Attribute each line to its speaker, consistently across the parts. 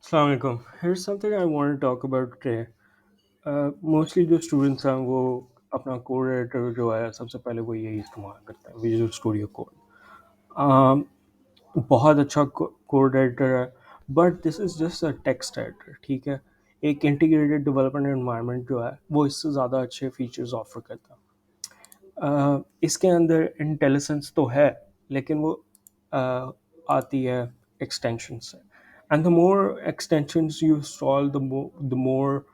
Speaker 1: Assalamualaikum. Here's something I want to talk about today. Mostly जो students हैं वो अपना कोड एडिटर जो है सबसे पहले वो यही इस्तेमाल करते हैं, विजुअल स्टूडियो कोड। बहुत अच्छा कोड एडिटर है, but this is just a text editor, ठीक है। एक इंटीग्रेटेड डेवलपमेंट एनवायरनमेंट जो है वो इससे ज़्यादा अच्छे फीचर्स ऑफर करता है। इसके अंदर इंटेलिजेंस तो है, लेकिन वो uh, आती है एक्सटेंशन से। And the more extensions you install, the more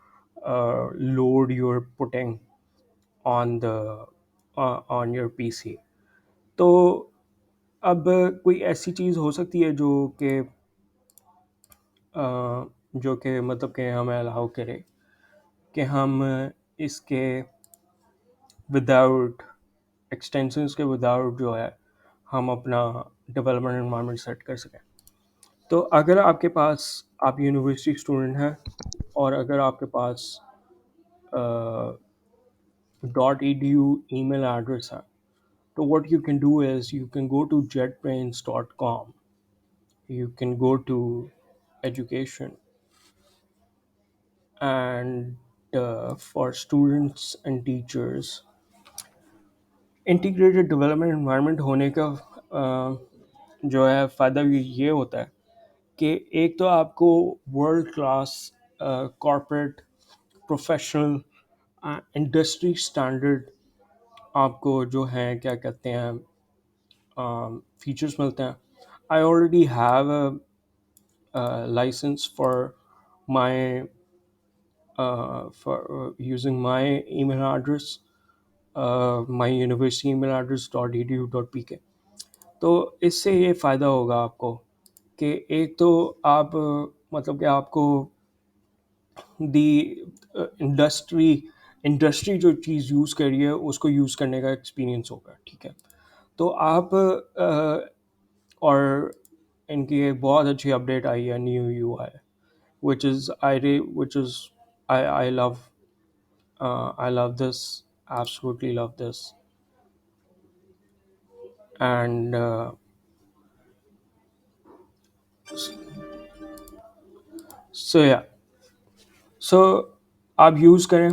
Speaker 1: load you are putting on the on your PC. तो अब कोई ऐसी चीज़ हो सकती है जो कि मतलब कि हमें अलाउ करे कि हम इसके विदाउट एक्सटेंशंस के विदाउट जो है हम अपना डेवलपमेंट एनवायरनमेंट सेट कर सकें। तो अगर आपके पास आप यूनिवर्सिटी स्टूडेंट हैं और अगर आपके पास .edu email एड्रेस है, तो what you can do is you can go to jetbrains.com, you can go to education, and for students and teachers integrated development environment होने का जो है फ़ायदा ये होता है कि एक तो आपको world class corporate professional industry standard आपको जो है क्या कहते हैं फीचर्स मिलते हैं। I already have a licence for my for using my email address, my university email address .edu.pk। तो इससे ये फ़ायदा होगा आपको कि एक तो आप मतलब कि आपको दी इंडस्ट्री इंडस्ट्री जो चीज़ यूज़ करी है उसको यूज़ करने का एक्सपीरियंस होगा, ठीक है। तो आप और इनकी एक बहुत अच्छी अपडेट आई है, new you I, which is I love, I love this, absolutely love this. And so yeah, so आप यूज़ करें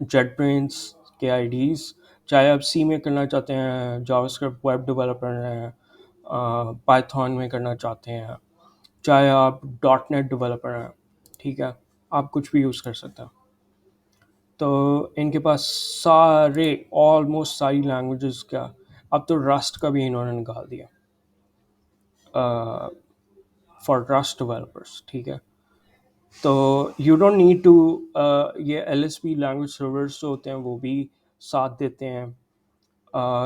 Speaker 1: JetBrains के आईडीज़, चाहे आप सी में करना चाहते हैं, जावास्क्रिप्ट वेब डेवलपर हैं, पाइथन में करना चाहते हैं, चाहे आप डॉट नेट डेवलपर हैं, ठीक है, आप कुछ भी यूज़ कर सकते हैं। तो इनके पास सारे ऑलमोस्ट सारी लैंग्वेजेस का, अब तो रस्ट का भी इन्होंने निकाल दिया फॉर रस्ट डेवलपर्स, ठीक है। तो यू डोंट नीड टू, ये L S P language servers जो होते हैं वो भी साथ देते हैं,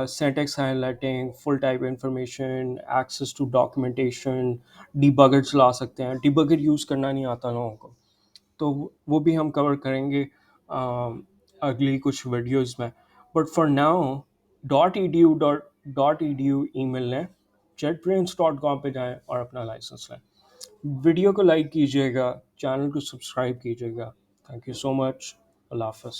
Speaker 1: syntax highlighting, full type information, access to documentation, debugger चला सकते हैं। debugger यूज़ करना नहीं आता लोगों को, तो वो भी हम कवर करेंगे अगली कुछ वीडियोस में। But for now .edu email लें, jetbrains.com पे जाएं और अपना लाइसेंस लें। वीडियो को लाइक कीजिएगा, चैनल को सब्सक्राइब कीजिएगा। Thank you so much. Allah हाफ़िज़।